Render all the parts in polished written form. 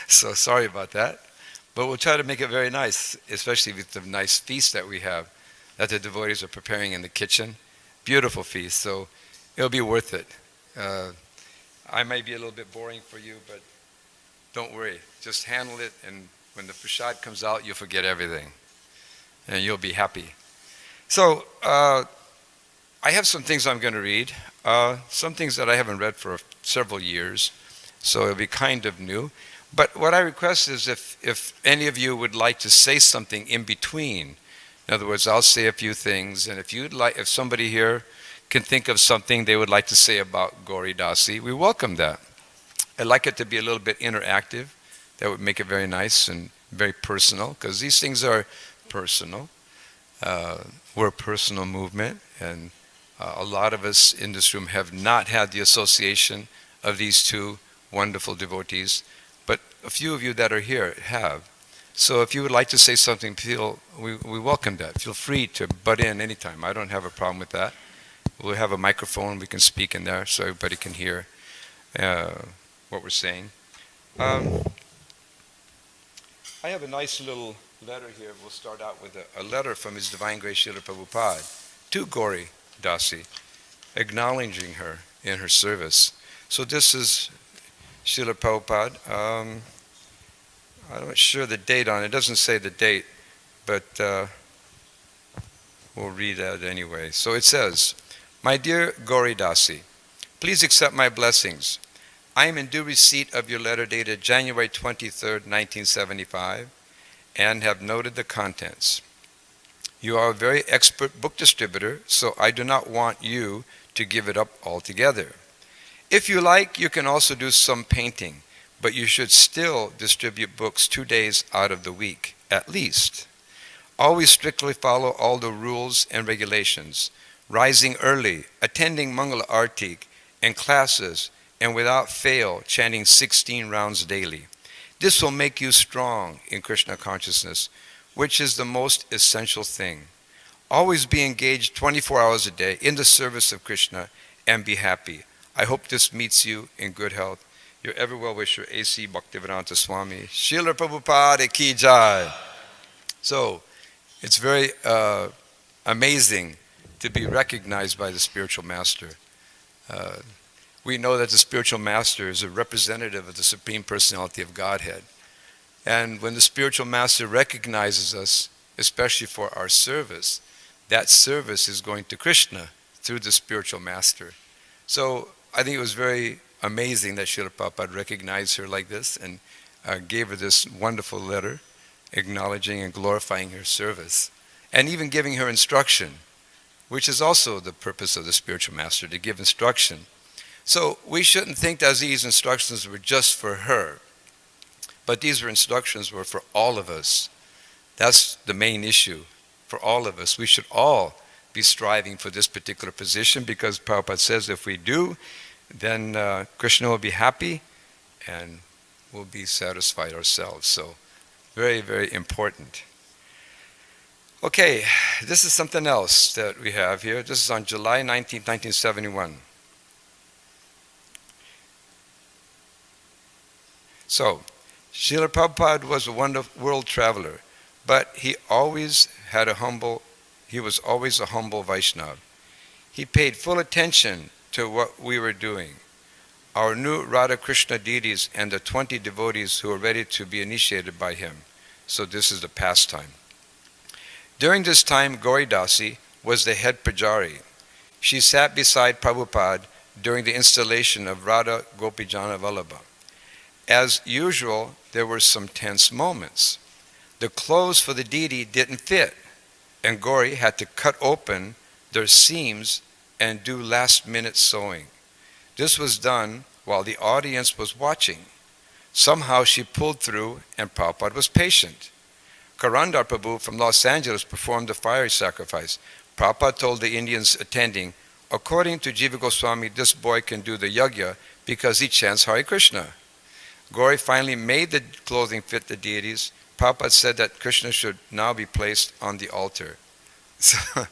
So sorry about that. But we'll try to make it very nice, especially with the nice feast that we have, that the devotees are preparing in the kitchen. Beautiful feast, so it'll be worth it. Uh, I may be a little bit boring for you, but don't worry. Just handle it, and when the prasad comes out, you'll forget everything, and you'll be happy. So, I have some things I'm going to read, some things that I haven't read for several years, so it'll be kind of new. But what I request is if any of you would like to say something in between. In other words, I'll say a few things, and if somebody here can think of something they would like to say about Gauri Dasi, we welcome that. I'd like it to be a little bit interactive. That would make it very nice and very personal, because these things are personal. We're a personal movement, and a lot of us in this room have not had the association of these two wonderful devotees, but a few of you that are here have. So if you would like to say something, we welcome that. Feel free to butt in anytime. I don't have a problem with that. We'll have a microphone. We can speak in there so everybody can hear what we're saying. I have a nice little letter here. We'll start out with a letter from His Divine Grace Srila Prabhupada to Gauri Dasi, acknowledging her in her service. So this is Srila Prabhupada. I'm not sure the date on it. It doesn't say the date, but we'll read that anyway. So it says, "My dear Gauri Dasi, please accept my blessings. I am in due receipt of your letter dated January 23rd, 1975, and have noted the contents. You are a very expert book distributor, so I do not want you to give it up altogether. If you like, you can also do some painting, but you should still distribute books 2 days out of the week, at least. Always strictly follow all the rules and regulations, rising early, attending Mangala Arti and classes, and without fail chanting 16 rounds daily. This will make you strong in Krishna consciousness, which is the most essential thing. Always be engaged 24 hours a day in the service of Krishna and be happy. I hope this meets you in good health. Your ever well-wisher, A.C. Bhaktivedanta Swami, Srila Prabhupada Ki Jai." So, it's very amazing to be recognized by the spiritual master. We know that the spiritual master is a representative of the Supreme Personality of Godhead. And when the spiritual master recognizes us, especially for our service, that service is going to Krishna through the spiritual master. So I think it was very amazing that Srila Prabhupada recognized her like this and gave her this wonderful letter acknowledging and glorifying her service, and even giving her instruction, which is also the purpose of the spiritual master, to give instruction. So we shouldn't think that these instructions were just for her, but these instructions were for all of us. That's the main issue, for all of us. We should all be striving for this particular position, because Prabhupada says if we do, then Krishna will be happy and we'll be satisfied ourselves. So very, very important. Okay, this is something else that we have here. This is on July 19, 1971. So, Srila Prabhupada was a wonderful world traveler, but he was always a humble Vaishnava. He paid full attention to what we were doing. Our new Radha Krishna deities and the 20 devotees who were ready to be initiated by him. So this is the pastime. During this time, Gauri Dasi was the head pujari. She sat beside Prabhupada during the installation of Radha Gopijana Vallabha. As usual, there were some tense moments. The clothes for the deity didn't fit, and Gauri had to cut open their seams and do last-minute sewing. This was done while the audience was watching. Somehow she pulled through, and Prabhupada was patient. Karandar Prabhu from Los Angeles performed the fire sacrifice. Prabhupada told the Indians attending, "According to Jiva Goswami, this boy can do the yajna because he chants Hare Krishna." Gauri finally made the clothing fit the deities. Prabhupada said that Krishna should now be placed on the altar. So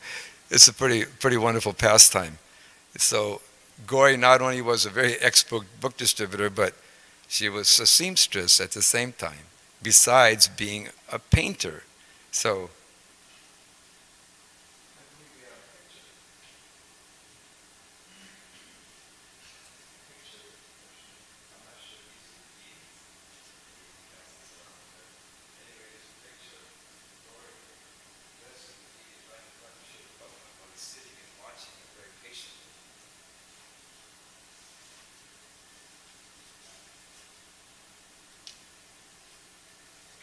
it's a pretty wonderful pastime. So Gauri not only was a very expert book distributor, but She was a seamstress at the same time, besides being a painter. So,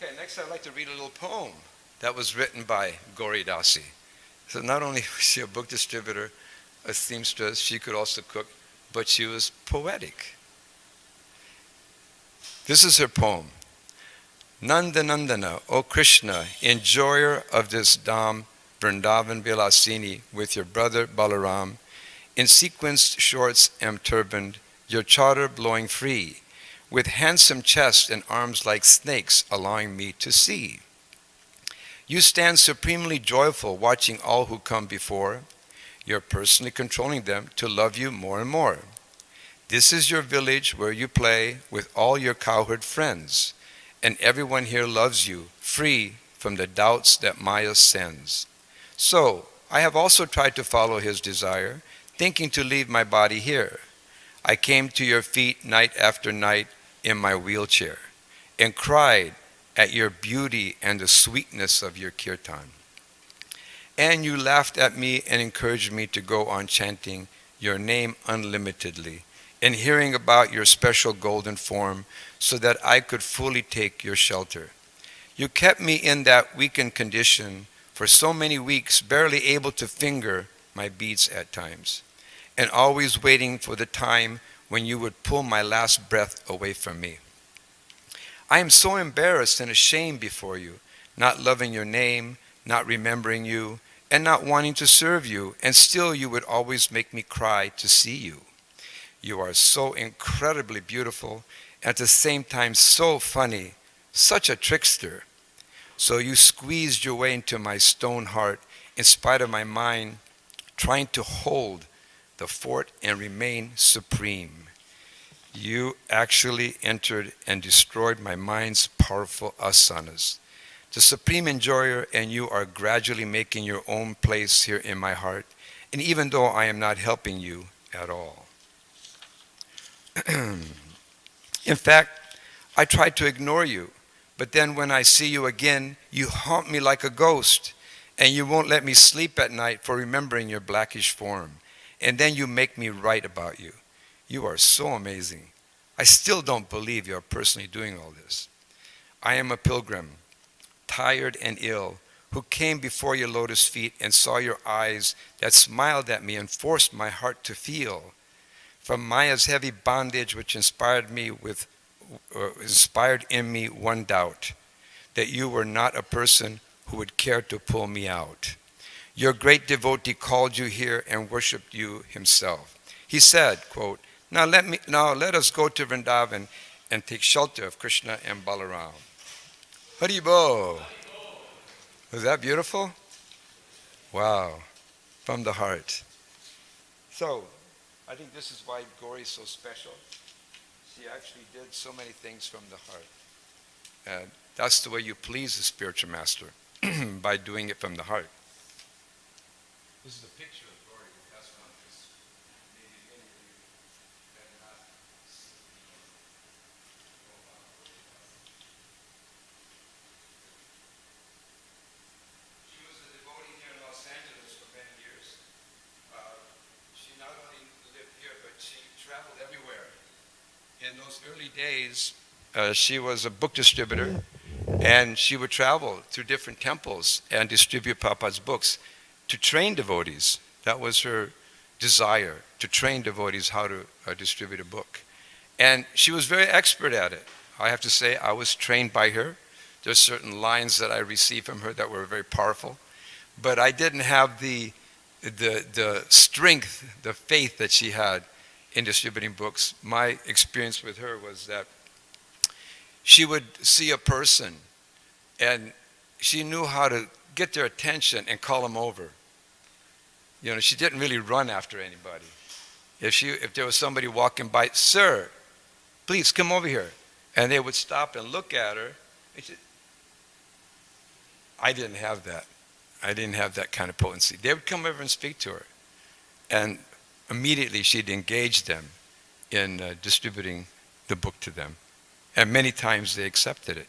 okay, next I'd like to read a little poem that was written by Gauri Dasi. So not only was she a book distributor, a seamstress, she could also cook, but she was poetic. This is her poem. Nanda Nandana, O Krishna, enjoyer of this Dham, Vrindavan Vilasini, with your brother Balaram, in sequenced shorts and turbaned, your chadar blowing free, with handsome chest and arms like snakes allowing me to see. You stand supremely joyful watching all who come before. You're personally controlling them to love you more and more. This is your village where you play with all your cowherd friends, and everyone here loves you, free from the doubts that Maya sends. So, I have also tried to follow his desire, thinking to leave my body here. I came to your feet night after night in my wheelchair, and cried at your beauty and the sweetness of your kirtan. And you laughed at me and encouraged me to go on chanting your name unlimitedly, and hearing about your special golden form so that I could fully take your shelter. You kept me in that weakened condition for so many weeks, barely able to finger my beads at times, and always waiting for the time when you would pull my last breath away from me. I am so embarrassed and ashamed before you, not loving your name, not remembering you, and not wanting to serve you, and still you would always make me cry to see you. You are so incredibly beautiful, at the same time so funny, such a trickster. So you squeezed your way into my stone heart, in spite of my mind, trying to hold the fort and remain supreme. You actually entered and destroyed my mind's powerful asanas. The supreme enjoyer and you are gradually making your own place here in my heart, and even though I am not helping you at all. In fact, I try to ignore you, but then when I see you again, you haunt me like a ghost, and you won't let me sleep at night for remembering your blackish form. And then you make me write about you. You are so amazing. I still don't believe you are personally doing all this. I am a pilgrim, tired and ill, who came before your lotus feet and saw your eyes that smiled at me and forced my heart to feel. From Maya's heavy bondage, which inspired in me one doubt, that you were not a person who would care to pull me out. Your great devotee called you here and worshipped you himself. He said, quote, now let us go to Vrindavan and take shelter of Krishna and Balaram. Haribo. Was that beautiful? Wow. From the heart. So, I think this is why Gauri is so special. She actually did so many things from the heart. And that's the way you please the spiritual master, by doing it from the heart. This is a picture of Gauri. That's one because maybe many of you have not seen She was a devotee here in Los Angeles for many years. She not only lived here, but she traveled everywhere. In those early days, she was a book distributor, and she would travel through different temples and distribute Prabhupada's books to train devotees. That was her desire, to train devotees how to distribute a book. And she was very expert at it. I have to say, I was trained by her. There's certain lines that I received from her that were very powerful. But I didn't have the strength, the faith that she had in distributing books. My experience with her was that she would see a person and she knew how to get their attention and call them over. You know, she didn't really run after anybody. If there was somebody walking by, sir, please come over here. And they would stop and look at her. And I didn't have that. I didn't have that kind of potency. They would come over and speak to her. And immediately she'd engage them in distributing the book to them. And many times they accepted it.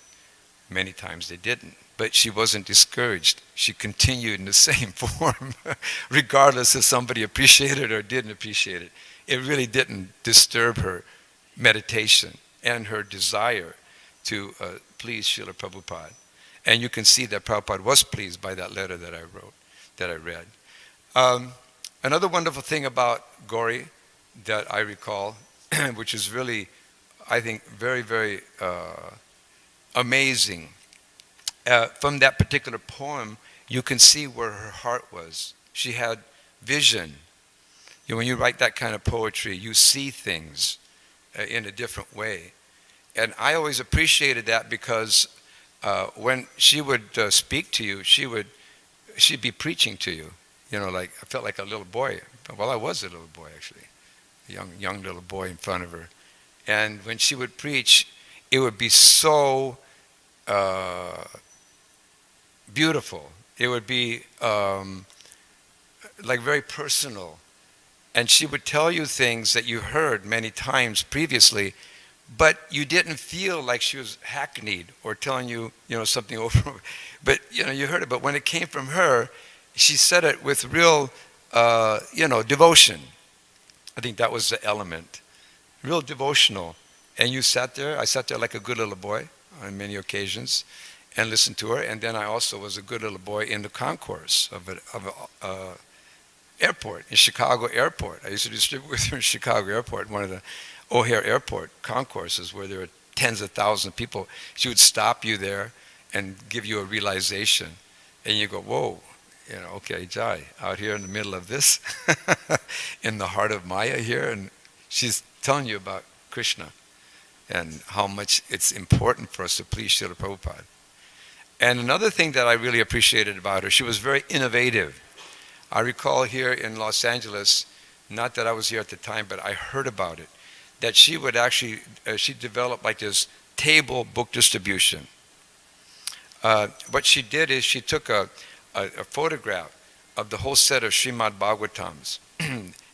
Many times they didn't. But she wasn't discouraged. She continued in the same form, regardless if somebody appreciated it or didn't appreciate it. It really didn't disturb her meditation and her desire to please Srila Prabhupada. And you can see that Prabhupada was pleased by that letter that I wrote, that I read. Another wonderful thing about Gauri that I recall, which is really, I think, very, very amazing. From that particular poem, you can see where her heart was. She had vision. You know, when you write that kind of poetry, you see things in a different way. And I always appreciated that because when she would speak to you, she'd be preaching to you. You know, like I felt like a little boy. Well, I was a little boy actually, a young little boy in front of her. And when she would preach, it would be so beautiful. It would be like very personal. And she would tell you things that you heard many times previously, but you didn't feel like she was hackneyed or telling you, something over. But, you heard it. But when it came from her, she said it with real, devotion. I think that was the element. Real devotional. And you sat there. I sat there like a good little boy on many occasions and listened to her. And then I also was a good little boy in the concourse of a airport, in Chicago Airport. I used to distribute with her in Chicago Airport, one of the O'Hare Airport concourses where there were tens of thousands of people. She would stop you there and give you a realization. And you go, whoa, okay, Jai, out here in the middle of this, in the heart of Maya here, and she's telling you about Krishna and how much it's important for us to please Srila Prabhupada. And another thing that I really appreciated about her, she was very innovative. I recall here in Los Angeles, not that I was here at the time, but I heard about it, that she would actually, she developed like this table book distribution. What she did is she took a photograph of the whole set of Srimad Bhagavatams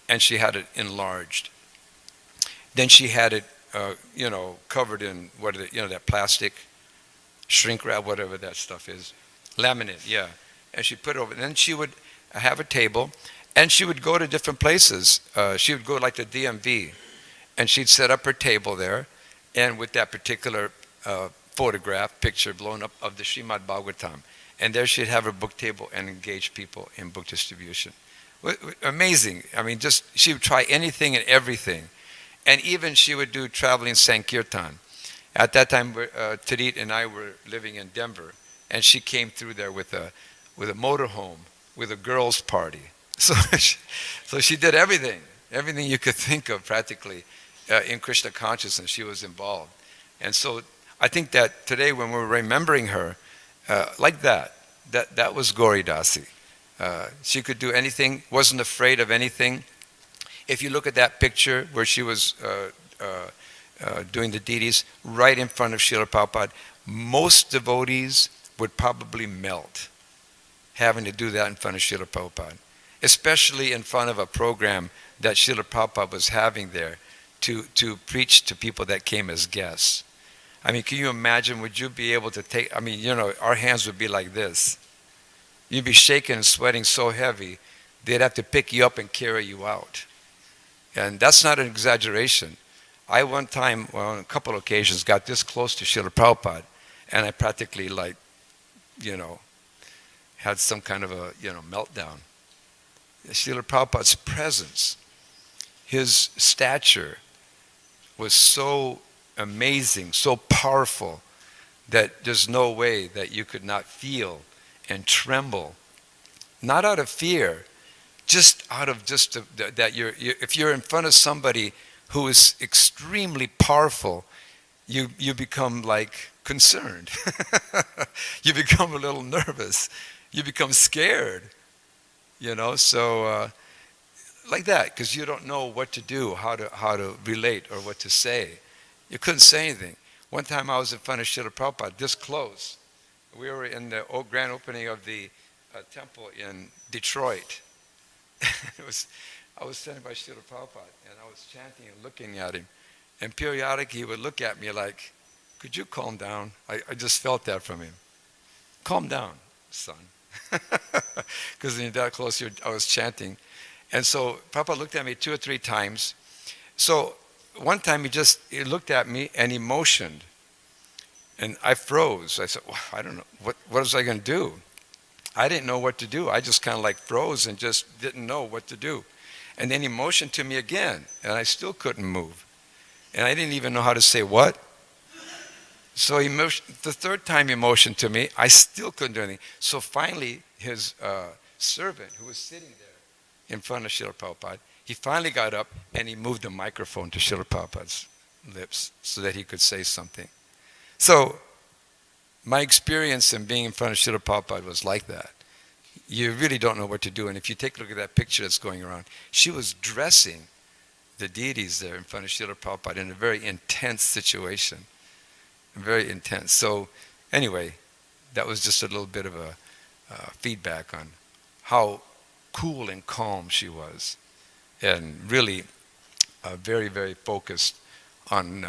and she had it enlarged. Then she had it, covered in, that plastic, shrink wrap, whatever that stuff is. Laminate, yeah. And she put it over. And then she would have a table, and she would go to different places. She would go like to DMV, and she'd set up her table there, and with that particular photograph, picture blown up of the Srimad Bhagavatam. And there she'd have her book table and engage people in book distribution. Amazing. I mean, she would try anything and everything. And even she would do traveling Sankirtan. At that time, Tarit and I were living in Denver, and she came through there with a motorhome, with a girls' party. So she did everything you could think of practically in Krishna consciousness. She was involved. And so I think that today when we're remembering her, like that was Gauri Dasi. She could do anything, wasn't afraid of anything. If you look at that picture where she was doing the deities right in front of Srila Prabhupada, most devotees would probably melt having to do that in front of Srila Prabhupada, especially in front of a program that Srila Prabhupada was having there to preach to people that came as guests. I mean, can you imagine, would you be able to take, our hands would be like this. You'd be shaking and sweating so heavy, they'd have to pick you up and carry you out. And that's not an exaggeration. I one time, on a couple of occasions, got this close to Srila Prabhupada, and I practically had some kind of a, meltdown. Srila Prabhupada's presence, his stature was so amazing, so powerful, that there's no way that you could not feel and tremble. Not out of fear, just out of that if you're in front of somebody who is extremely powerful, you become like concerned. You become a little nervous. You become scared. So like that, because you don't know what to do, how to relate or what to say. You couldn't say anything. One time I was in front of Srila Prabhupada, this close. We were in the grand opening of the temple in Detroit. it was, I was standing by Srila Prabhupada, and I was chanting and looking at him. And periodically he would look at me like, could you calm down? I just felt that from him. Calm down, son. Because when you're that close, I was chanting. And so Prabhupada looked at me 2 or 3 times. So one time he looked at me and he motioned. And I froze. I said, well, I don't know. What was I going to do? I didn't know what to do. I just kind of like froze and just didn't know what to do. And then he motioned to me again, and I still couldn't move. And I didn't even know how to say what. So the 3rd time he motioned to me, I still couldn't do anything. So finally, his servant, who was sitting there in front of Srila Prabhupada, he finally got up and he moved the microphone to Srila Prabhupada's lips so that he could say something. So my experience in being in front of Srila Prabhupada was like that. You really don't know what to do. And if you take a look at that picture that's going around, she was dressing the deities there in front of Srila Prabhupada in a very intense situation. Very intense. So anyway, that was just a little bit of a feedback on how cool and calm she was. And really very, very focused on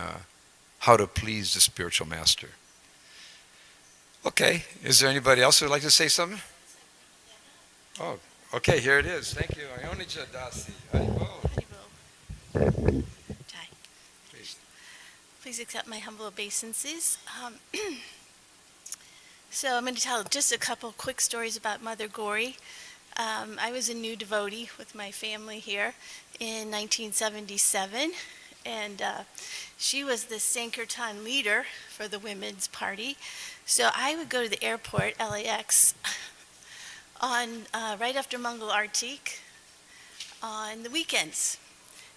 how to please the spiritual master. Okay, is there anybody else who would like to say something? Oh, okay, here it is. Thank you. Ionija Dasi. Haribo. Please accept my humble obeisances. So I'm going to tell just a couple quick stories about Mother Gauri. I was a new devotee with my family here in 1977, and she was the Sankirtan leader for the women's party. So I would go to the airport, LAX, on right after Mangal Arti on the weekends.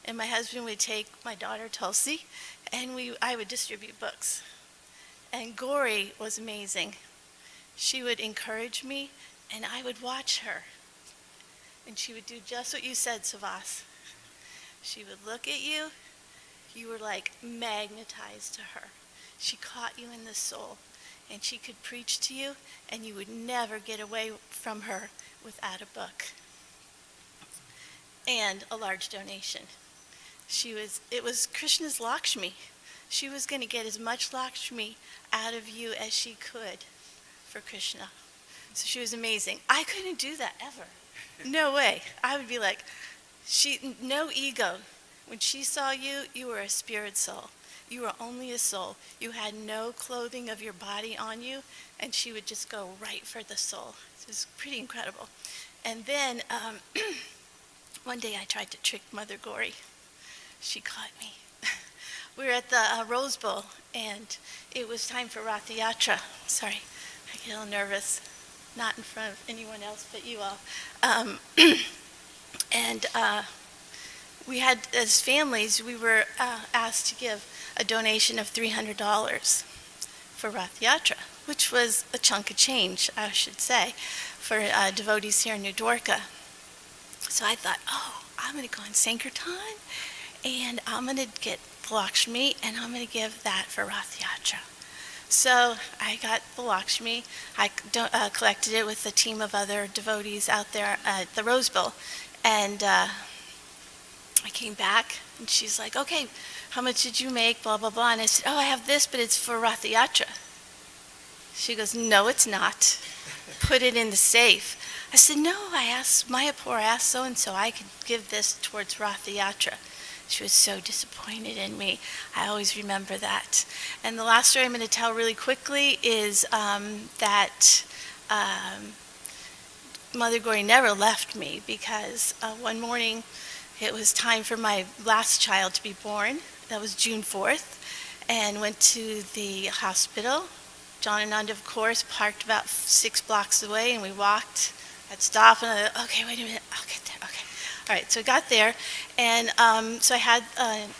And my husband would take my daughter Tulsi, and I would distribute books. And Gauri was amazing. She would encourage me, and I would watch her. And she would do just what you said, Savas. She would look at you. You were like magnetized to her. She caught you in the soul, and she could preach to you, and you would never get away from her without a book and a large donation. It was Krishna's Lakshmi. She was going to get as much Lakshmi out of you as she could for Krishna. So she was amazing. I couldn't do that ever. No way. I would be like, no ego. When she saw you, you were a spirit soul. You were only a soul. You had no clothing of your body on you, and she would just go right for the soul. It was pretty incredible. And then one day I tried to trick Mother Gauri. She caught me. We were at the Rose Bowl, and it was time for Rath Yatra. Sorry, I get a little nervous. Not in front of anyone else but you all. And we had, as families, we were asked to give a donation of $300 for Rath Yatra, which was a chunk of change, I should say, for devotees here in New Dwarka. So I thought, I'm going to go on Sankirtan, and I'm going to get the Lakshmi, and I'm going to give that for Rath Yatra. So I got the Lakshmi. I collected it with a team of other devotees out there at the Rose Bowl. And I came back, and she's like, okay, how much did you make, blah, blah, blah. And I said, I have this, but it's for Rath Yatra. She goes, no, it's not. Put it in the safe. I said, no, I asked Mayapur, I asked so-and-so, I could give this towards Rath Yatra. She was so disappointed in me. I always remember that. And the last story I'm going to tell really quickly is that Mother Gauri never left me, because one morning it was time for my last child to be born. That was June 4th, and went to the hospital. John and Nanda, of course, parked about 6 blocks away, and we walked. I'd stop, and I thought, okay, wait a minute, I'll get there, okay. All right, so I got there, and so I had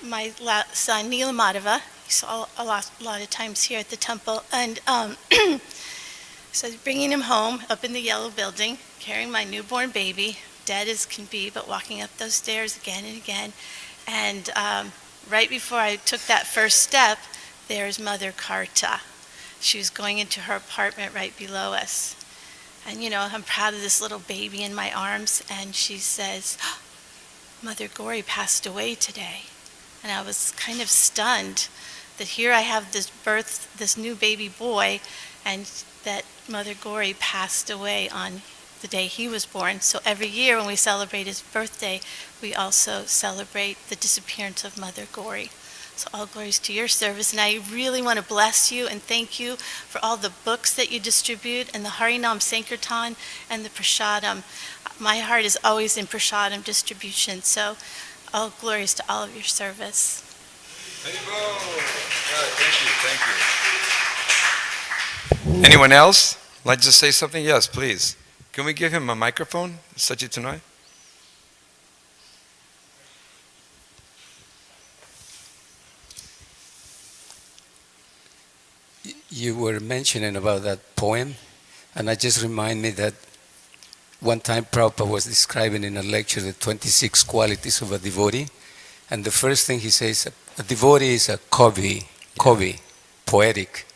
my son, Neela Madhava. You saw a lot of times here at the temple, and so I was bringing him home up in the yellow building, carrying my newborn baby, dead as can be, but walking up those stairs again and again. And right before I took that first step, there's Mother Carta. She was going into her apartment right below us. And, I'm proud of this little baby in my arms. And she says, Mother Gauri passed away today. And I was kind of stunned that here I have this new baby boy, and that Mother Gauri passed away on the day he was born. So every year when we celebrate his birthday, we also celebrate the disappearance of Mother Gauri. So all glories to your service, and I really want to bless you and thank you for all the books that you distribute, and the Harinam Sankirtan and the Prasadam. My heart is always in Prasadam distribution, so all glories to all of your service. Thank you. Anyone else like to say something? Yes, please. Can we give him a microphone, Sachitanoi? You were mentioning about that poem, and I just remind me that one time Prabhupada was describing in a lecture the 26 qualities of a devotee, and the first thing he says, a devotee is a kavi, poetic.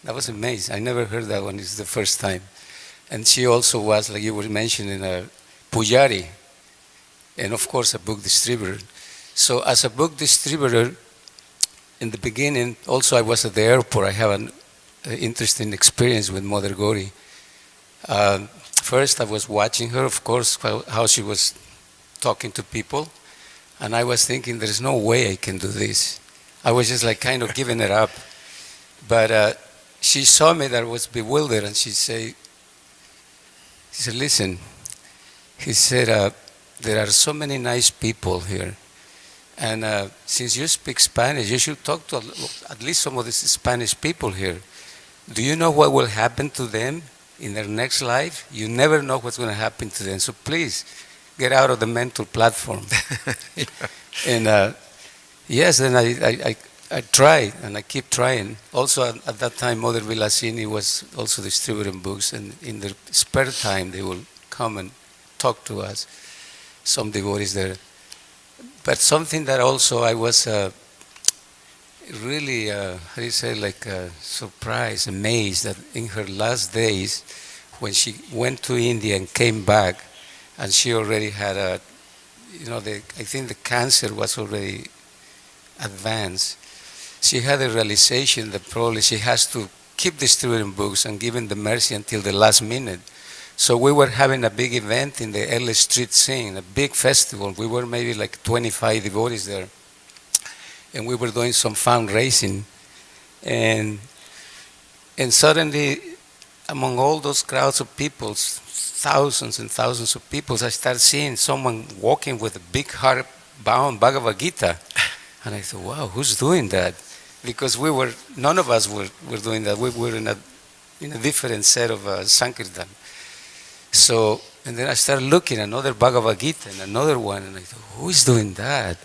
That was amazing. I never heard that one. It's the first time. And she also was, like you were mentioning, a pujari, and of course a book distributor. So as a book distributor, in the beginning, also I was at the airport. I have an interesting experience with Mother Gauri. First I was watching her, of course, how she was talking to people, and I was thinking, there's no way I can do this. I was just like kind of giving it up. But she saw me that I was bewildered, and she said, listen, he said, there are so many nice people here. And since you speak Spanish, you should talk to at least some of these Spanish people here. Do you know what will happen to them in their next life? You never know what's going to happen to them. So please, get out of the mental platform. Yeah. And yes, then I try, and I keep trying. Also, at that time, Mother Vilasini was also distributing books, and in their spare time, they will come and talk to us, some devotees there. But something that also I was really, surprised, amazed that in her last days, when she went to India and came back, and she already had I think the cancer was already advanced. She had a realization that probably she has to keep distributing books and giving the mercy until the last minute. So we were having a big event in the LA Street Scene, a big festival. We were maybe like 25 devotees there. And we were doing some fundraising. And suddenly, among all those crowds of people, thousands and thousands of people, I started seeing someone walking with a big hardbound Bhagavad Gita. And I thought, wow, who's doing that? Because none of us were doing that. We were in a different set of Sankirtan. So, and then I started looking at another Bhagavad Gita and another one, and I thought, who is doing that?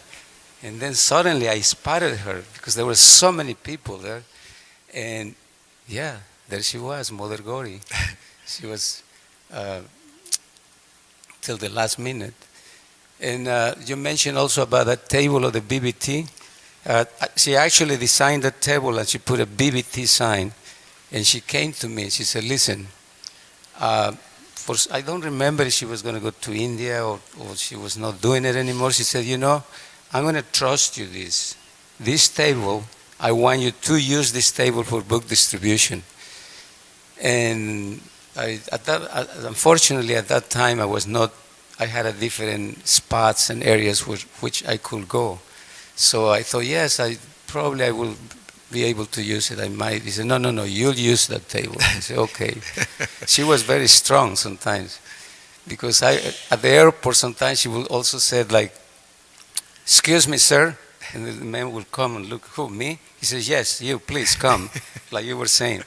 And then suddenly I spotted her, because there were so many people there. And yeah, there she was, Mother Gauri. She was till the last minute. And you mentioned also about that table of the BBT. She actually designed that table, and she put a BBT sign. And she came to me and she said, listen, I don't remember if she was going to go to India or she was not doing it anymore. She said, I'm going to trust you this. This table, I want you to use this table for book distribution. And unfortunately, at that time, I had a different spots and areas which I could go. So I thought, yes, I will be able to use it. I might. He said, no, you'll use that table. I said, okay. She was very strong sometimes, because at the airport sometimes she will also say like, excuse me, sir. And the man will come and look, who, me? He says, yes, you, please come, like you were saying.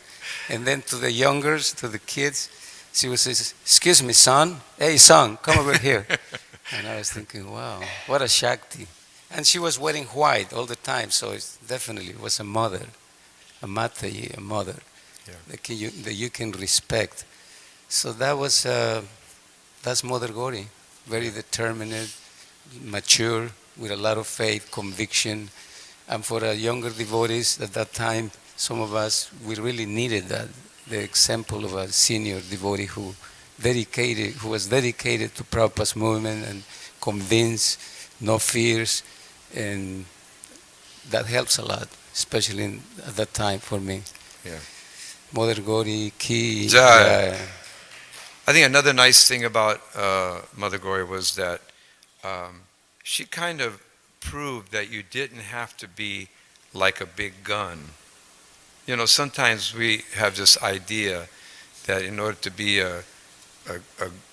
And then to the youngers, to the kids, she would say, excuse me, son. Hey, son, come over here. And I was thinking, wow, what a Shakti. And she was wearing white all the time, so it definitely was a mother, a Mataji, a mother, yeah, that you can respect. So that's Mother Gauri, very determined, mature, with a lot of faith, conviction, And for younger devotees at that time, some of us, we really needed that, the example of a senior devotee who was dedicated to Prabhupada's movement and convinced, no fears, and that helps a lot, especially at that time for me. Yeah. Mother Gauri, Ki, Jai. I think another nice thing about Mother Gauri was that she kind of proved that you didn't have to be like a big gun. You know, sometimes we have this idea that in order to be a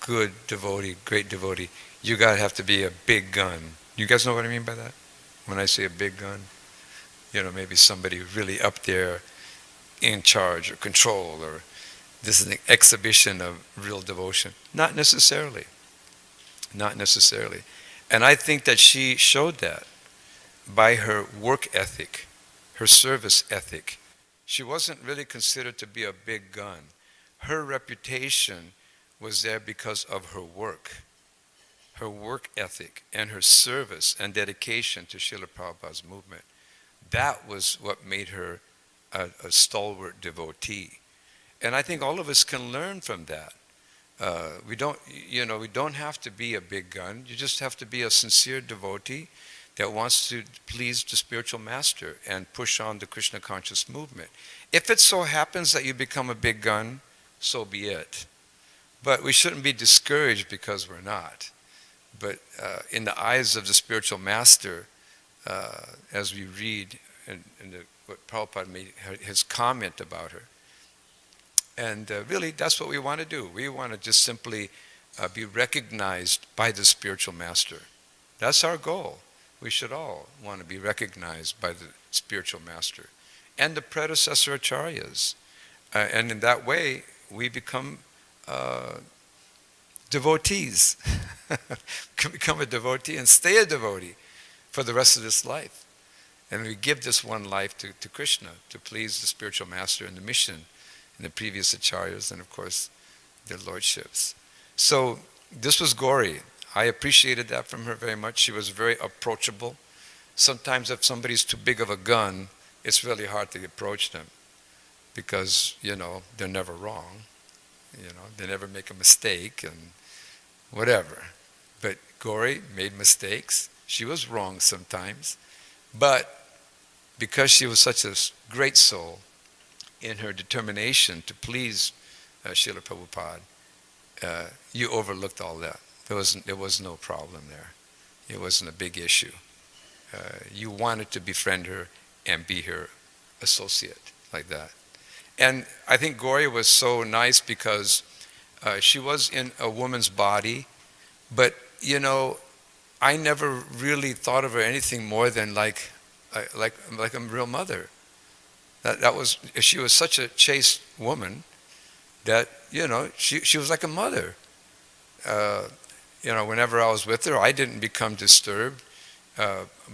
good devotee, great devotee, you gotta have to be a big gun. You guys know what I mean by that? When I say a big gun, you know, maybe somebody really up there in charge or control, or this is an exhibition of real devotion. Not necessarily. Not necessarily. And I think that she showed that by her work ethic, her service ethic. She wasn't really considered to be a big gun. Her reputation was there because of her work ethic, and her service and dedication to Srila Prabhupada's movement. That was what made her a stalwart devotee. And I think all of us can learn from that. We don't have to be a big gun. You just have to be a sincere devotee that wants to please the spiritual master and push on the Krishna conscious movement. If it so happens that you become a big gun, so be it. But we shouldn't be discouraged because we're not. But in the eyes of the spiritual master, as we read in what Prabhupada made, his comment about her, and really that's what we want to do. We want to just simply be recognized by the spiritual master. That's our goal. We should all want to be recognized by the spiritual master and the predecessor acharyas. And in that way, we become devotees. Can become a devotee and stay a devotee for the rest of this life. And we give this one life to Krishna, to please the spiritual master and the mission, and the previous acharyas, and of course, their lordships. So this was Gauri. I appreciated that from her very much. She was very approachable. Sometimes if somebody's too big of a gun, it's really hard to approach them because, they're never wrong. They never make a mistake and whatever. But Gauri made mistakes. She was wrong sometimes. But because she was such a great soul in her determination to please Srila Prabhupada, you overlooked all that. There was no problem there. It wasn't a big issue. You wanted to befriend her and be her associate like that. And I think Gauri was so nice because she was in a woman's body, but I never really thought of her anything more than like a real mother. She was such a chaste woman that she was like a mother. Whenever I was with her, I didn't become disturbed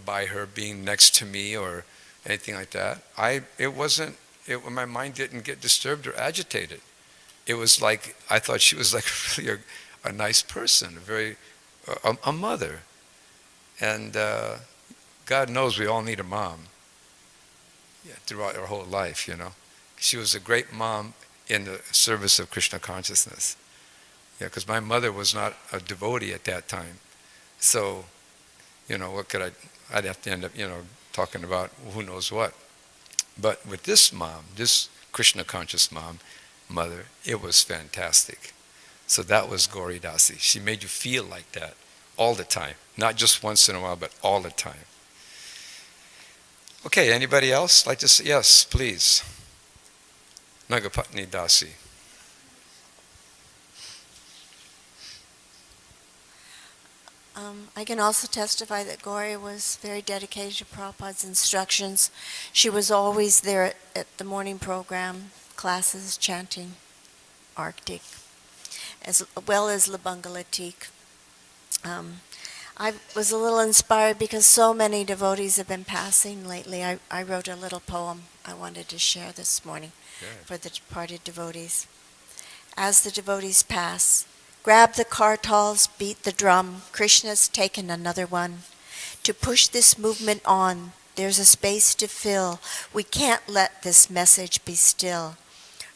by her being next to me or anything like that. My mind didn't get disturbed or agitated. It was like I thought she was like really a nice person, a mother. And God knows we all need a mom throughout our whole life, She was a great mom in the service of Krishna consciousness. Because my mother was not a devotee at that time. So, what could I'd have to end up, talking about who knows what. But with this mom, this Krishna conscious mother, it was fantastic. So that was Gauri Dasi. She made you feel like that all the time. Not just once in a while, but all the time. Okay, anybody else like to say? Yes, please. Nagapatni Dasi. I can also testify that Gauri was very dedicated to Prabhupada's instructions. She was always there at the morning program, classes, chanting Arctic, as well as Labangalatik. I was a little inspired because so many devotees have been passing lately. I wrote a little poem I wanted to share this morning for the departed devotees. As the devotees pass, grab the kartals, beat the drum. Krishna's taken another one. To push this movement on, There's a space to fill. We can't let this message be still.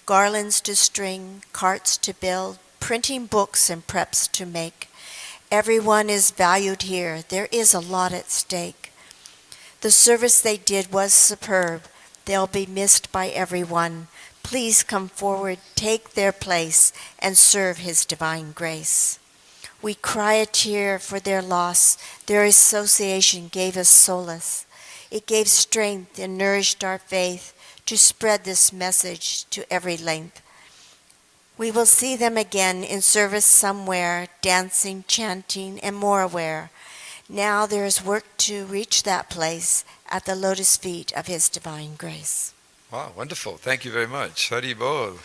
Garlands to string, carts to build, printing books and preps to make. Everyone is valued here. There is a lot at stake. The service they did was superb. They'll be missed by everyone. Please come forward, take their place, and serve His divine grace. We cry a tear for their loss. Their association gave us solace. It gave strength and nourished our faith to spread this message to every length. We will see them again in service somewhere, dancing, chanting, and more aware. Now there is work to reach that place at the lotus feet of His divine grace. Wow, wonderful. Thank you very much. Hari Bol.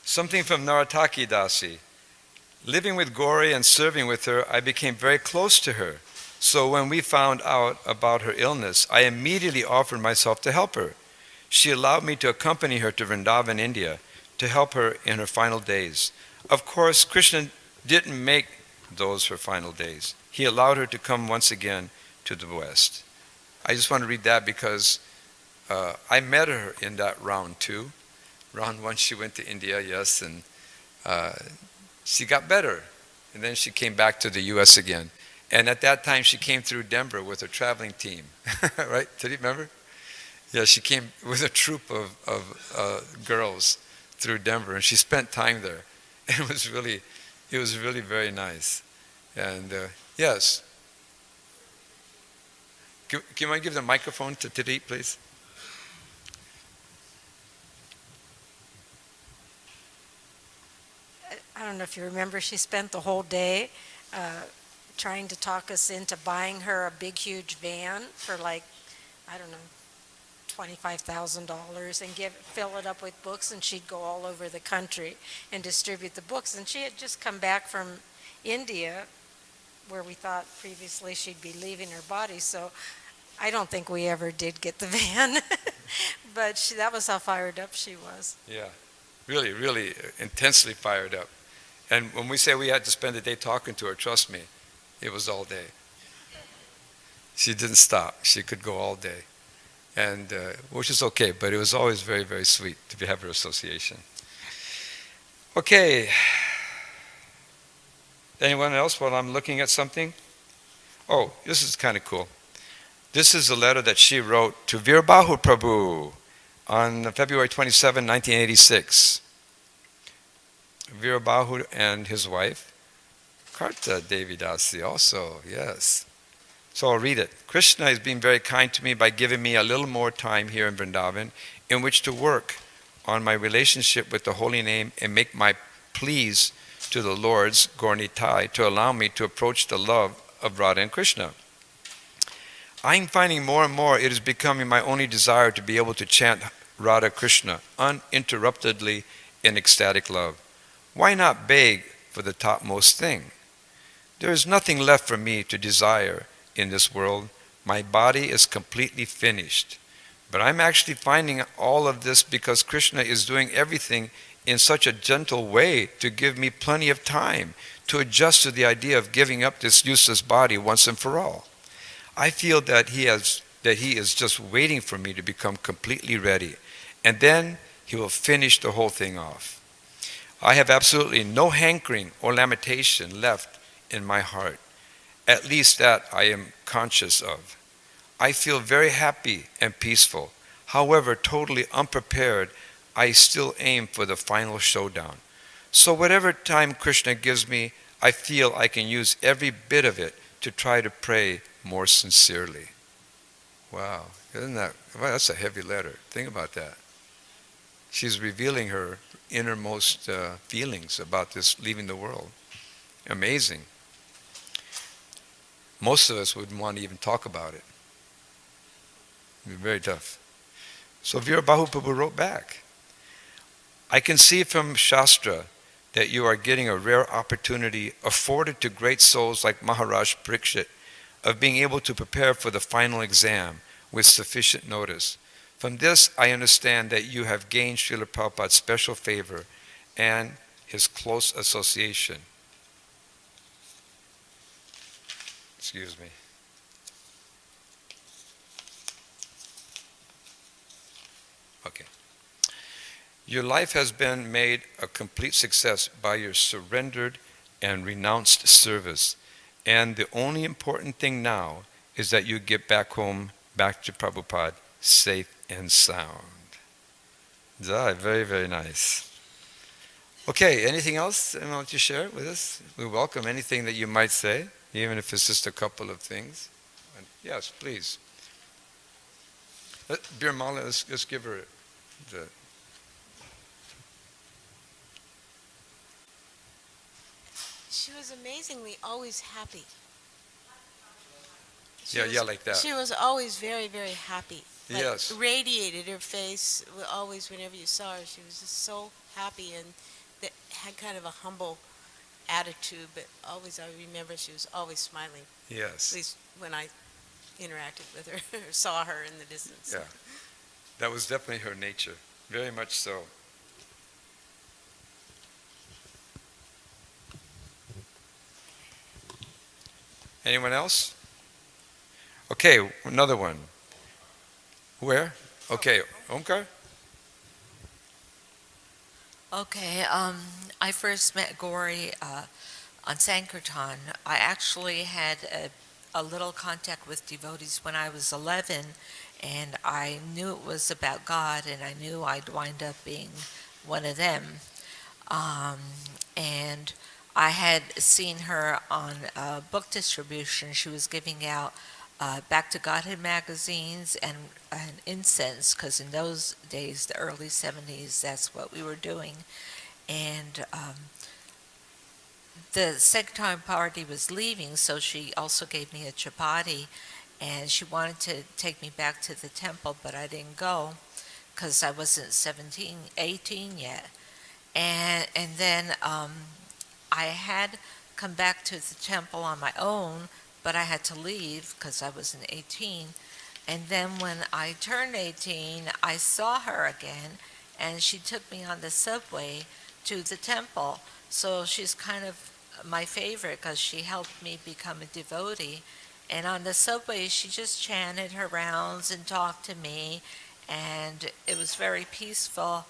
Something from Narataki Dasi. Living with Gauri and serving with her, I became very close to her. So when we found out about her illness, I immediately offered myself to help her. She allowed me to accompany her to Vrindavan, India, to help her in her final days. Of course, Krishna didn't make those her final days. He allowed her to come once again to the West. I just want to read that because I met her in that round 2. Round 1, she went to India, yes, and she got better. And then she came back to the U.S. again. And at that time, she came through Denver with her traveling team. Right? Did you remember? Yeah, she came with a troop of girls through Denver, and she spent time there. And it was really very nice. And yes. Can you give the microphone to Titi, please? I don't know if you remember, she spent the whole day trying to talk us into buying her a big, huge van for like, I don't know, $25,000 and fill it up with books, and she'd go all over the country and distribute the books. And she had just come back from India, where we thought previously she'd be leaving her body. So I don't think we ever did get the van, but that was how fired up she was. Yeah, really intensely fired up. And when we say we had to spend a day talking to her, trust me, it was all day. She didn't stop. She could go all day. And which is okay, but it was always very sweet to have her association. Okay. Anyone else while I'm looking at something? Oh, this is kind of cool. This is a letter that she wrote to Virbahu Prabhu on February 27, 1986. Virbahu and his wife, Karta Devi Dasi also, yes. So I'll read it. Krishna has been very kind to me by giving me a little more time here in Vrindavan in which to work on my relationship with the holy name and make my pleas to the Lord's Gauri to allow me to approach the love of Radha and Krishna. I'm finding more and more it is becoming my only desire to be able to chant Radha Krishna uninterruptedly in ecstatic love. Why not beg for the topmost thing? There is nothing left for me to desire in this world. My body is completely finished. But I'm actually finding all of this because Krishna is doing everything in such a gentle way to give me plenty of time to adjust to the idea of giving up this useless body once and for all. I feel that he is just waiting for me to become completely ready, and then he will finish the whole thing off. I have absolutely no hankering or lamentation left in my heart, at least that I am conscious of. I feel very happy and peaceful. However, totally unprepared, I still aim for the final showdown. So whatever time Krishna gives me, I feel I can use every bit of it to try to pray more sincerely. Wow, that's a heavy letter. Think about that. She's revealing her innermost feelings about this leaving the world. Amazing. Most of us wouldn't want to even talk about it. It'd be very tough. So Virbahu Prabhu wrote back, I can see from Shastra that you are getting a rare opportunity afforded to great souls like Maharaj Parikshit of being able to prepare for the final exam with sufficient notice. From this, I understand that you have gained Srila Prabhupada's special favor and his close association. Excuse me. Okay. Your life has been made a complete success by your surrendered and renounced service. And the only important thing now is that you get back home, back to Prabhupada, safe and sound. Very, very nice. Okay, anything else you want to share with us? We welcome anything that you might say, even if it's just a couple of things. Yes, please. Birmala, let's give her the... She was amazingly always happy. Yeah, like that. She was always very, very happy. Like, Yes. radiated her face always whenever you saw her. She was just so happy and that had kind of a humble attitude, but always I remember she was always smiling. Yes. At least when I interacted with her or saw her in the distance. Yeah. That was definitely her nature. Very much so. Anyone else? Okay, another one. Where? Okay, Omkar? Okay, I first met Gauri on Sankirtan. I actually had a little contact with devotees when I was 11, and I knew it was about God, and I knew I'd wind up being one of them. And I had seen her on book distribution. She was giving out Back to Godhead magazines and incense, because in those days, the early 70s, that's what we were doing. And the Sankirtan party was leaving, so she also gave me a chapati, and she wanted to take me back to the temple, but I didn't go because I wasn't 18 yet. And then I had come back to the temple on my own, but I had to leave because I wasn't 18. And then when I turned 18, I saw her again, and she took me on the subway to the temple. So she's kind of my favorite because she helped me become a devotee. And on the subway, she just chanted her rounds and talked to me, and it was very peaceful.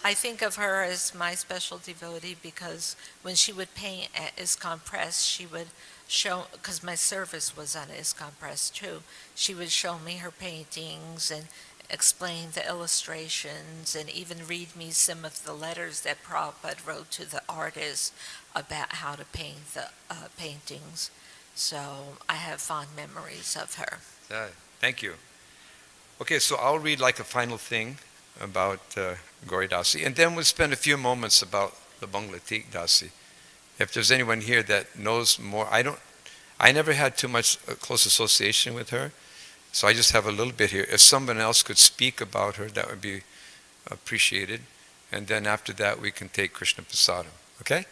I think of her as my special devotee because when she would paint at ISKCON Press, she would show, because my service was on ISKCON Press too, she would show me her paintings and explain the illustrations and even read me some of the letters that Prabhupada wrote to the artists about how to paint the paintings. So I have fond memories of her. Thank you. Okay, so I'll read like a final thing about Gauri Dasi, and then we'll spend a few moments about the Bangladesh Dasi. If there's anyone here that knows more, I never had too much close association with her, so I just have a little bit here. If someone else could speak about her, that would be appreciated, and then after that we can take Krishna Prasadam, okay?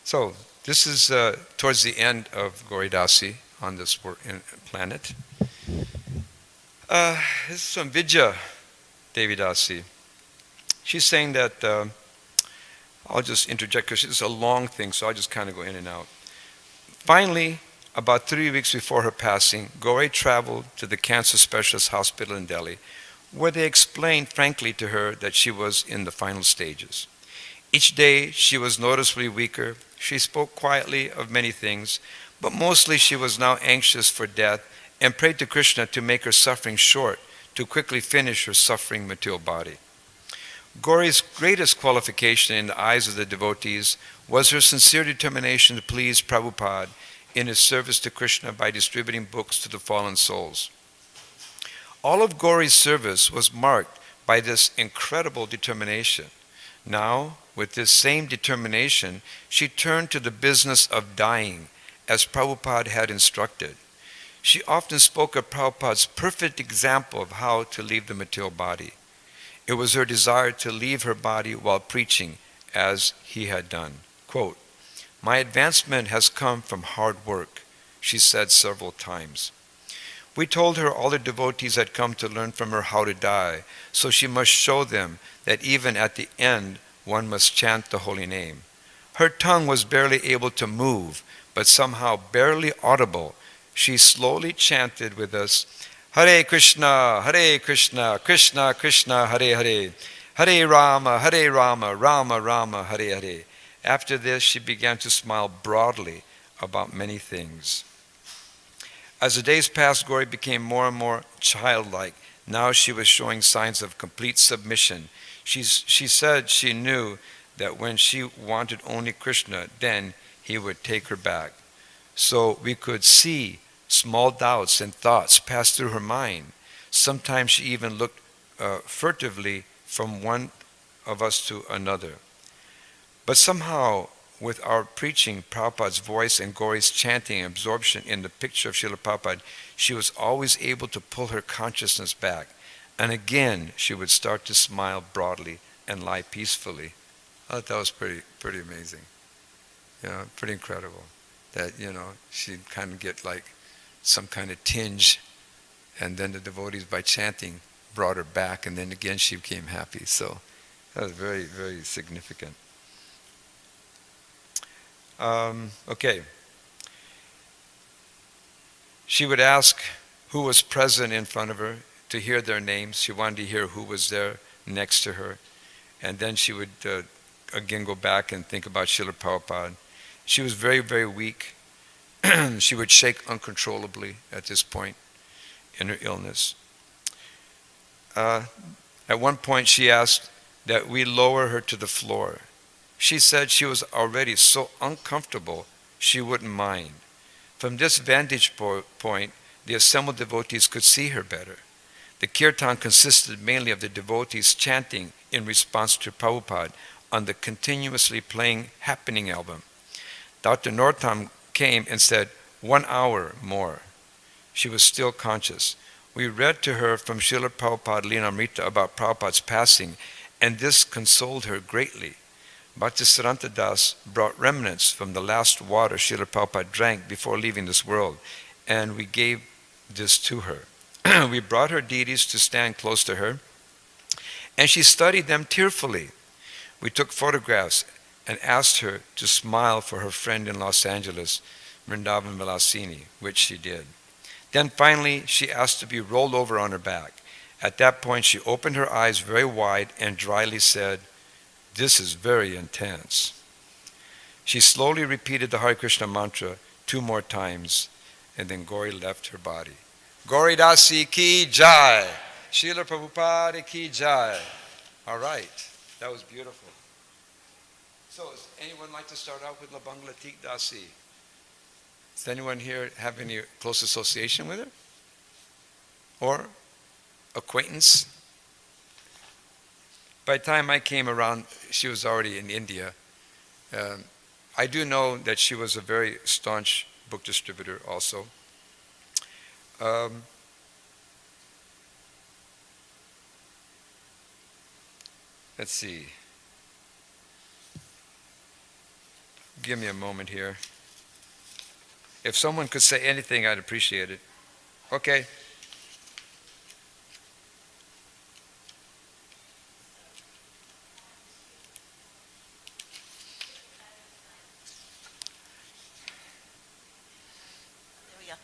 So this is towards the end of Gauri Dasi on this planet. This is from Vidya Devi Dasi. She's saying that, I'll just interject because it's a long thing, so I'll just kind of go in and out. Finally, about 3 weeks before her passing, Gauri traveled to the cancer specialist hospital in Delhi, where they explained frankly to her that she was in the final stages. Each day she was noticeably weaker. She spoke quietly of many things, but mostly she was now anxious for death and prayed to Krishna to make her suffering short, to quickly finish her suffering material body. Gauri's greatest qualification in the eyes of the devotees was her sincere determination to please Prabhupada in his service to Krishna by distributing books to the fallen souls. All of Gauri's service was marked by this incredible determination. Now, with this same determination, she turned to the business of dying, as Prabhupada had instructed. She often spoke of Prabhupada's perfect example of how to leave the material body. It was her desire to leave her body while preaching, as he had done. Quote, "My advancement has come from hard work," she said several times. We told her all the devotees had come to learn from her how to die, so she must show them that even at the end, one must chant the holy name. Her tongue was barely able to move, but somehow barely audible, she slowly chanted with us, Hare Krishna, Krishna Krishna, Hare Hare, Hare Rama, Rama Rama, Hare Hare. After this, she began to smile broadly about many things. As the days passed, Gauri became more and more childlike. Now she was showing signs of complete submission. She said she knew that when she wanted only Krishna, then he would take her back. So we could see small doubts and thoughts pass through her mind. Sometimes she even looked furtively from one of us to another. But somehow, with our preaching, Prabhupada's voice, and Gauri's chanting and absorption in the picture of Srila Prabhupada, she was always able to pull her consciousness back. And again, she would start to smile broadly and lie peacefully. I thought that was pretty amazing. Pretty incredible. That, she'd kind of get like some kind of tinge, and then the devotees, by chanting, brought her back, and then again she became happy. So that was very, very significant. Okay. She would ask who was present in front of her to hear their names. She wanted to hear who was there next to her. And then she would again go back and think about Srila Prabhupada. She was very, very weak. She would shake uncontrollably at this point in her illness. At one point she asked that we lower her to the floor. She said she was already so uncomfortable she wouldn't mind. From this vantage point, the assembled devotees could see her better. The kirtan consisted mainly of the devotees chanting in response to Prabhupada on the continuously playing Happening album. Dr. Nortam came and said, 1 hour more. She was still conscious. We read to her from Srila Prabhupada Linamrita about Prabhupada's passing, and this consoled her greatly. Bhaktisiddhanta Das brought remnants from the last water Srila Prabhupada drank before leaving this world, and we gave this to her. We brought her deities to stand close to her, and she studied them tearfully. We took photographs and asked her to smile for her friend in Los Angeles, Vrindavan Vilasini, which she did. Then finally, she asked to be rolled over on her back. At that point, she opened her eyes very wide and dryly said, "This is very intense." She slowly repeated the Hare Krishna mantra 2 more times, and then Gauri left her body. Gauri Dasi ki jai. Srila Prabhupada ki jai. All right, that was beautiful. So, does anyone like to start out with La Banglatik Dasi? Does anyone here have any close association with her? Or acquaintance? By the time I came around, she was already in India. I do know that she was a very staunch book distributor also. Let's see. Give me a moment here. If someone could say anything, I'd appreciate it. Okay.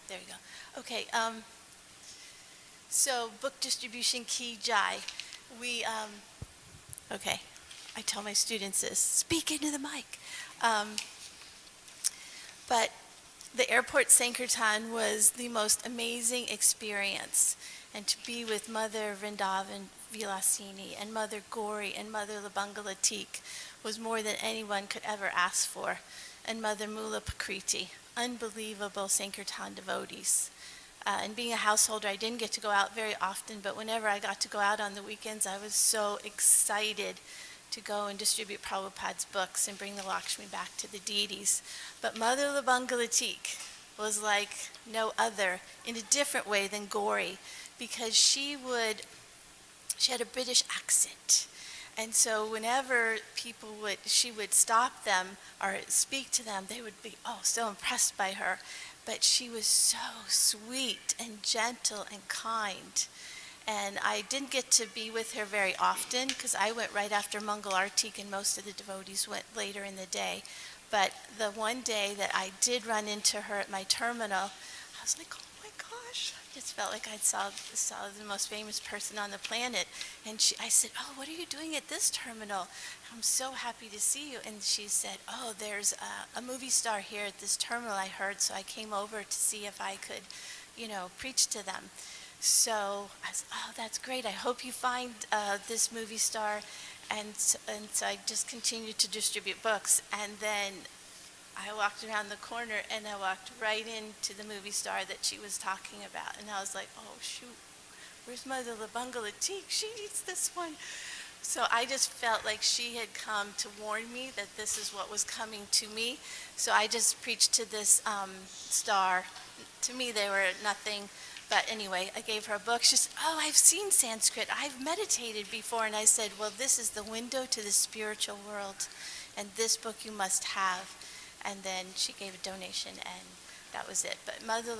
There we go. Okay, so book distribution Ki Jai. Okay, I tell my students this, speak into the mic. But the airport Sankirtan was the most amazing experience. And to be with Mother Vrindavan Vilasini and Mother Gauri and Mother Labangalatik was more than anyone could ever ask for. And Mother Mula Pakriti, unbelievable Sankirtan devotees. And being a householder, I didn't get to go out very often, but whenever I got to go out on the weekends, I was so excited to go and distribute Prabhupada's books and bring the Lakshmi back to the deities. But Mother Labangalatik was like no other in a different way than Gauri, because she had a British accent. And so whenever she would stop them or speak to them, they would be, so impressed by her. But she was so sweet and gentle and kind. And I didn't get to be with her very often because I went right after Mangal Artik and most of the devotees went later in the day. But the one day that I did run into her at my terminal, I was like, oh my gosh. I just felt like I saw the most famous person on the planet. And I said, oh, what are you doing at this terminal? I'm so happy to see you. And she said, oh, there's a movie star here at this terminal, I heard. So I came over to see if I could, preach to them. So I said, oh, that's great. I hope you find this movie star. And so I just continued to distribute books. And then I walked around the corner and I walked right into the movie star that she was talking about. And I was like, oh, shoot, where's Mother Labungalatik? She needs this one. So I just felt like she had come to warn me that this is what was coming to me. So I just preached to this star. To me, they were nothing. But anyway, I gave her a book. She said, oh, I've seen Sanskrit. I've meditated before. And I said, well, this is the window to the spiritual world. And this book you must have. And then she gave a donation, and that was it. But Mother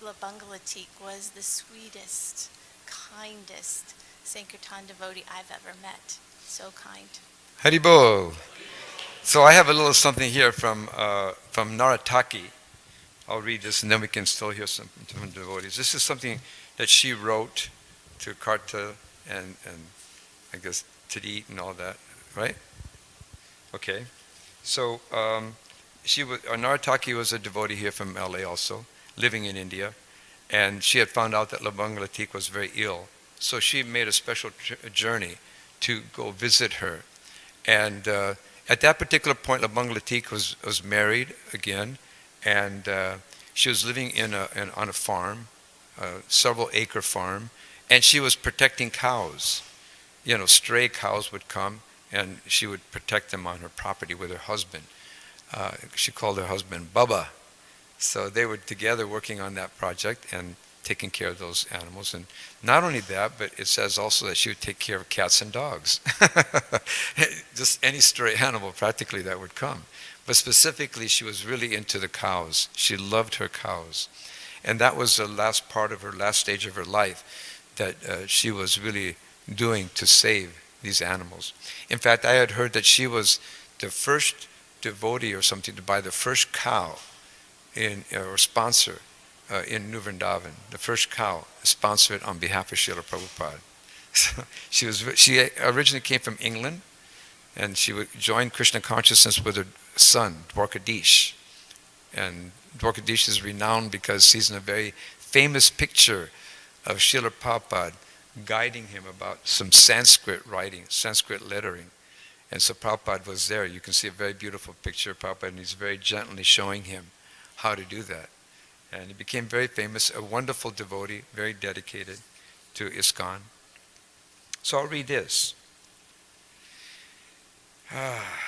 Labungalatik was the sweetest, kindest Sankirtan devotee I've ever met. So kind. Haribol. So I have a little something here from Narataki. I'll read this, and then we can still hear some from devotees. This is something that she wrote to Karta and I guess Tadit and all that, right? Okay. So Narataki was a devotee here from LA also, living in India, and she had found out that Labungalatik was very ill. So she made a special journey to go visit her. And at that particular point, Labungalatik was married again, and she was living on a farm, several acre farm, and she was protecting cows. Stray cows would come, and she would protect them on her property with her husband. She called her husband Bubba. So they were together working on that project and taking care of those animals. And not only that, but it says also that she would take care of cats and dogs. Just any stray animal practically that would come. But specifically, she was really into the cows. She loved her cows. And that was the last stage of her life that she was really doing to save these animals. In fact, I had heard that she was the first devotee or something to buy the first cow or sponsor in New Vrindavan, the first cow sponsored on behalf of Srila Prabhupada. So she originally came from England, and she would join Krishna consciousness with her son, Dwarkadish. And Dwarkadish is renowned because he's in a very famous picture of Srila Prabhupada guiding him about some Sanskrit writing, Sanskrit lettering. And so Prabhupada was there. You can see a very beautiful picture of Prabhupada, and he's very gently showing him how to do that. And he became very famous, a wonderful devotee, very dedicated to ISKCON. So I'll read this.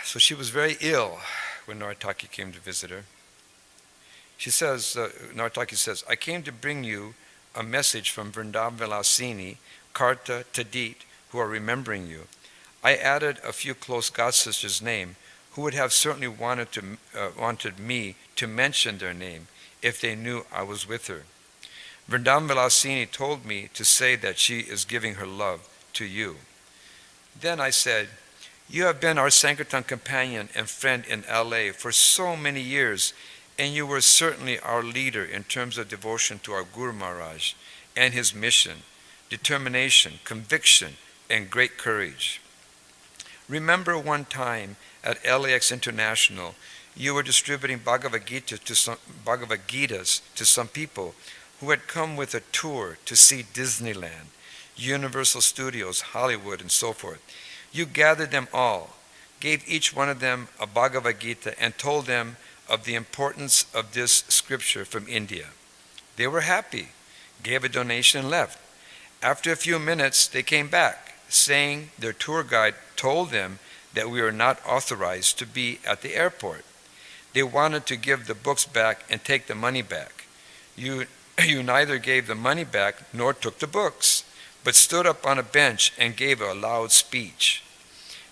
So she was very ill when Narataki came to visit her. She says, Narataki says, I came to bring you a message from Vrindavan Vilasini, Karta, Tadit, who are remembering you. I added a few close god sisters' name who would have certainly wanted me to mention their name if they knew I was with her. Vrindavan Vilasini told me to say that she is giving her love to you. Then I said, you have been our Sankirtan companion and friend in LA for so many years, and you were certainly our leader in terms of devotion to our Guru Maharaj and his mission, determination, conviction, and great courage. Remember one time at LAX International, you were distributing Bhagavad Gitas to some people who had come with a tour to see Disneyland, Universal Studios, Hollywood, and so forth. You gathered them all, gave each one of them a Bhagavad Gita, and told them of the importance of this scripture from India. They were happy, gave a donation, and left. After a few minutes, they came back, saying their tour guide told them that we were not authorized to be at the airport. They wanted to give the books back and take the money back. You neither gave the money back nor took the books, but stood up on a bench and gave a loud speech.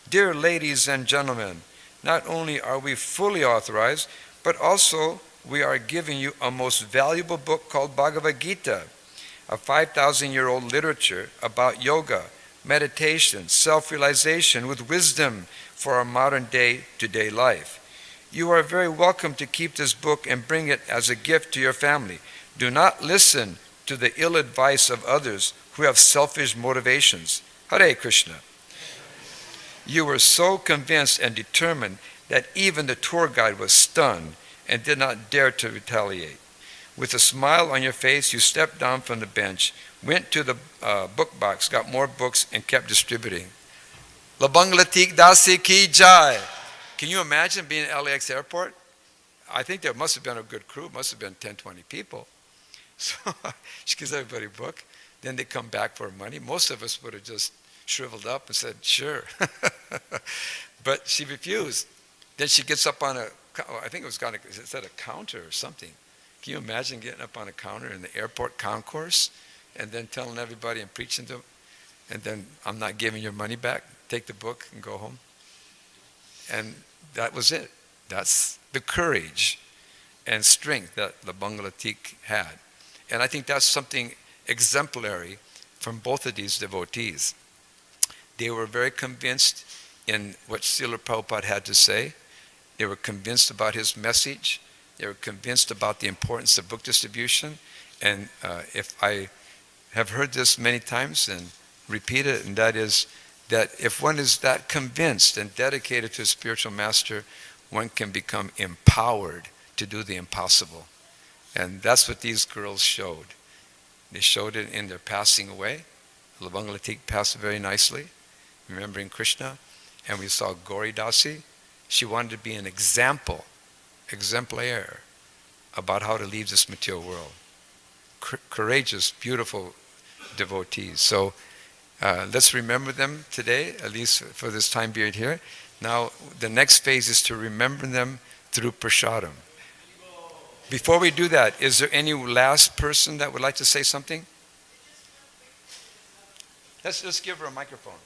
Dear ladies and gentlemen, not only are we fully authorized, but also we are giving you a most valuable book called Bhagavad Gita, a 5,000-year-old literature about yoga, meditation, self-realization with wisdom for our modern day-to-day life. You are very welcome to keep this book and bring it as a gift to your family. Do not listen to the ill advice of others who have selfish motivations. Hare Krishna. You were so convinced and determined that even the tour guide was stunned and did not dare to retaliate. With a smile on your face, you stepped down from the bench, went to the book box, got more books, and kept distributing. Labanglatik Dasi Ki Jai. Can you imagine being at LAX airport? I think there must have been a good crew. It must have been 10, 20 people. So she gives everybody a book. Then they come back for money. Most of us would have just shriveled up and said, sure. But she refused. Then she gets up on I think it said a counter or something. Can you imagine getting up on a counter in the airport concourse and then telling everybody and preaching to them, and then I'm not giving your money back, take the book and go home? And that was it. That's the courage and strength that the Banglatik had. And I think that's something exemplary from both of these devotees. They were very convinced in what Srila Prabhupada had to say. They were convinced about his message. They were convinced about the importance of book distribution. And if I have heard this many times and repeat it, and that is that if one is that convinced and dedicated to a spiritual master, one can become empowered to do the impossible. And that's what these girls showed. They showed it in their passing away. Labanglatik passed very nicely, remembering Krishna. And we saw Gauri Dasi. She wanted to be an example, exemplar, about how to leave this material world. Courageous, beautiful devotees. So let's remember them today, at least for this time period here. Now, the next phase is to remember them through prasadam. Before we do that, is there any last person that would like to say something? Let's just give her a microphone.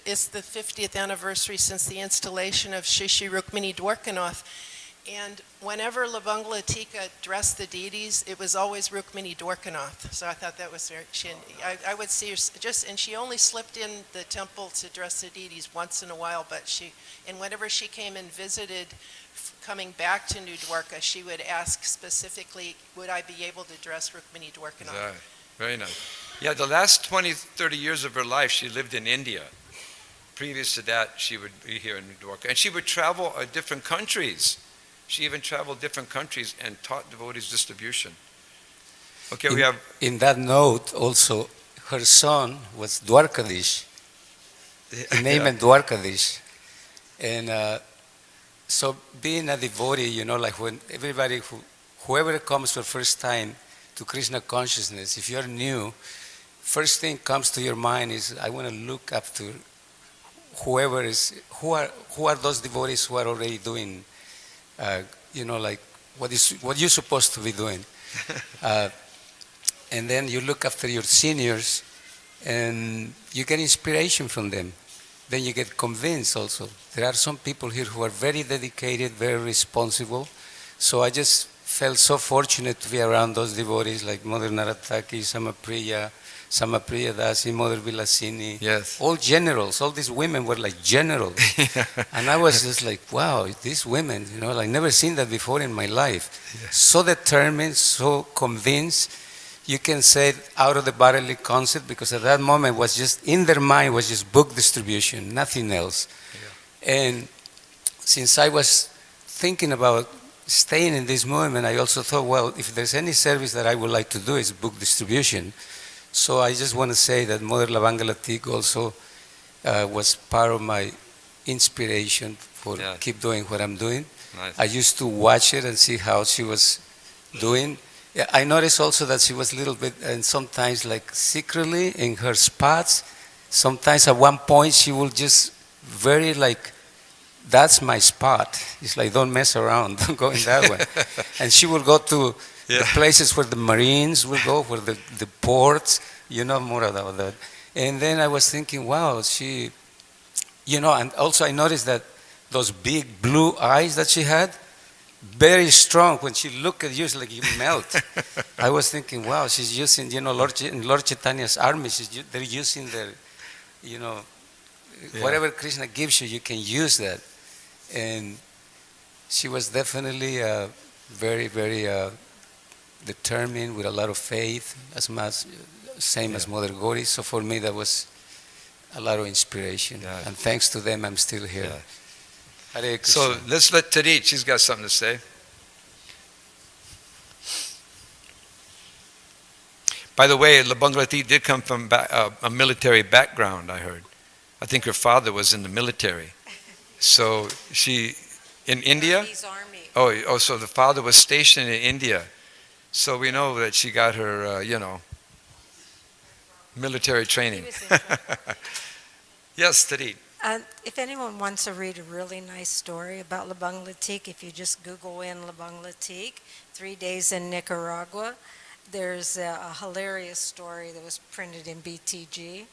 It's the 50th anniversary since the installation of Shri Shri Rukmini Dwarkanath. And whenever Labangalatika dressed the deities, it was always Rukmini Dwarkanath. So I thought that was very, I would see her and she only slipped in the temple to dress the deities once in a while, but and whenever she came and visited, coming back to New Dwarka, she would ask specifically, would I be able to dress Rukmini Dwarkanath? Right. Very nice. Yeah, the last 20, 30 years of her life, she lived in India. Previous to that, she would be here in New Dwarka. And she would travel different countries. She even traveled different countries and taught devotees distribution. Okay, we have... In that note, also, her son was Dwarkadish. He named him Dwarkadish. And so being a devotee, you know, like when everybody, whoever comes for the first time to Krishna consciousness, if you're new, first thing comes to your mind is, I want to look up to whoever is, who are those devotees who are already doing, you know, like what you're supposed to be doing. And then you look after your seniors and you get inspiration from them. Then you get convinced also. There are some people here who are very dedicated, very responsible. So I just felt so fortunate to be around those devotees like Mother Narataki, Samapriya Dasi, Mother Vilasini. Yes. All generals, all these women were like generals. And I was just like, wow, these women, you know, like never seen that before in my life. Yes. So determined, so convinced. You can say out of the bodily concept, because at that moment was just, in their mind was just book distribution, nothing else. Yeah. And since I was thinking about staying in this movement, I also thought, well, if there's any service that I would like to do, is book distribution. So I just want to say that Mother Lavangalatik also was part of my inspiration for keep doing what I'm doing. Nice. I used to watch it and see how she was doing. Yeah, I noticed also that she was a little bit, and sometimes like secretly in her spots, sometimes at one point she will just very like, that's my spot. It's like, don't mess around, don't go in that way. And she will go to the places where the Marines will go, where the ports, you know more about that. And then I was thinking, wow, she, you know, and also I noticed that those big blue eyes that she had, very strong. When she looked at you, it's like you melt. I was thinking, wow, she's using, you know, Lord Chaitanya's army, they're using their, you know, whatever Krishna gives you, you can use that. And She was definitely very, very determined with a lot of faith, as much same as Yeah. Mother Gauri. So for me, that was a lot of inspiration. Yeah. And thanks to them, I'm still here. Yeah. Hare So Krishna. let's let Tarit, she's got something to say. By the way, Labangalati did come from a military background, I heard. I think her father was in the military. So she, in India? He's Army. Oh, so the father was stationed in India. So we know that she got her, military training. He was in trouble. Yes, Tarit. If anyone wants to read a really nice story about Labang Latik, if you just Google in Labang Latik, 3 days in Nicaragua, there's a hilarious story that was printed in BTG.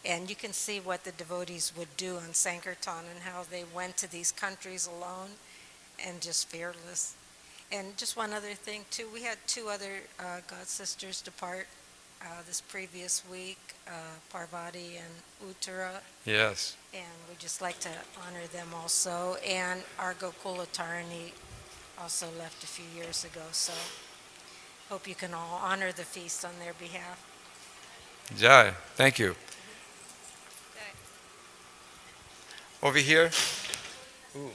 And you can see what the devotees would do on Sankirtan and how they went to these countries alone and just fearless. And just one other thing, too, we had 2 other God sisters depart this previous week, Parvati and Uttara. Yes. And we'd just like to honor them also. And our Gokula Tarani also left a few years ago. So hope you can all honor the feast on their behalf. Jai, thank you. Over here. Ooh.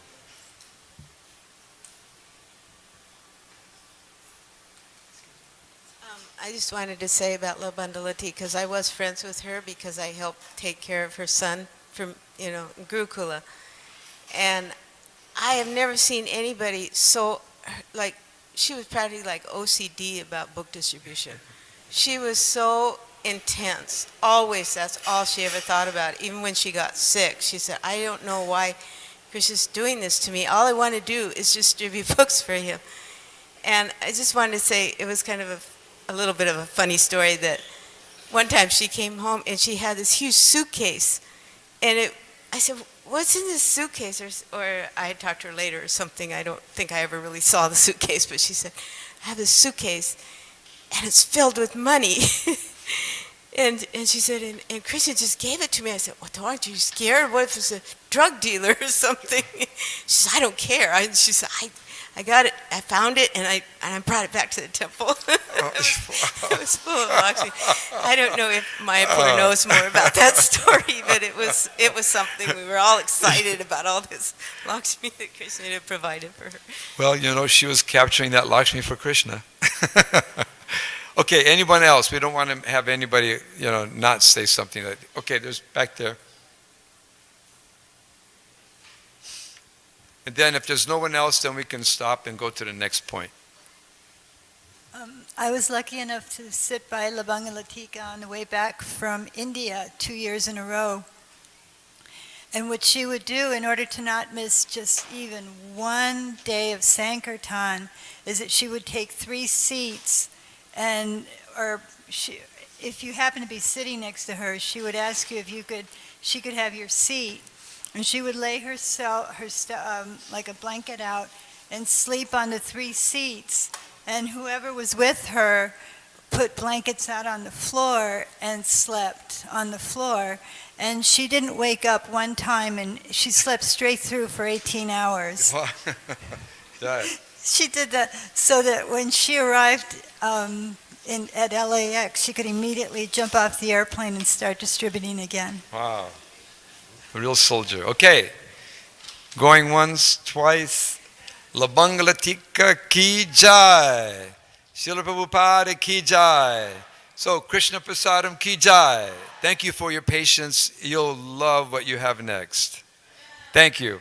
I just wanted to say about La Bandalati, because I was friends with her because I helped take care of her son from, Gurukula. And I have never seen anybody so, like, she was practically like OCD about book distribution. She was so intense. Always, that's all she ever thought about. Even when she got sick, she said, I don't know why Krishna's doing this to me. All I want to do is distribute books for him. And I just wanted to say, it was kind of a little bit of a funny story that one time she came home and she had this huge suitcase. And I said, what's in this suitcase? Or I had talked to her later or something. I don't think I ever really saw the suitcase, but she said, I have this suitcase and it's filled with money. and she said, and Krishna just gave it to me. I said, what, aren't you scared? What if it's a drug dealer or something? She said, I don't care. She said, I got it, I found it, and I brought it back to the temple. It was full of Lakshmi. I don't know if Mayapur knows more about that story, but it was something. We were all excited about all this Lakshmi that Krishna had provided for her. Well, she was capturing that Lakshmi for Krishna. Okay, anyone else? We don't want to have anybody, not say something. Okay, there's back there. And then if there's no one else, then we can stop and go to the next point. I was lucky enough to sit by Labanga Latika on the way back from India 2 years in a row. And what she would do in order to not miss just even one day of Sankirtan is that she would take 3 seats if you happen to be sitting next to her, she would ask you if she could have your seat. And she would lay like a blanket out and sleep on the 3 seats. And whoever was with her put blankets out on the floor and slept on the floor. And she didn't wake up one time, and she slept straight through for 18 hours. She did that so that when she arrived at LAX, she could immediately jump off the airplane and start distributing again. Wow. A real soldier. Okay. Going once, twice. Labangalatika ki jai. Srila Prabhupada ki jai. So, Krishna Prasadam ki jai. Thank you for your patience. You'll love what you have next. Thank you.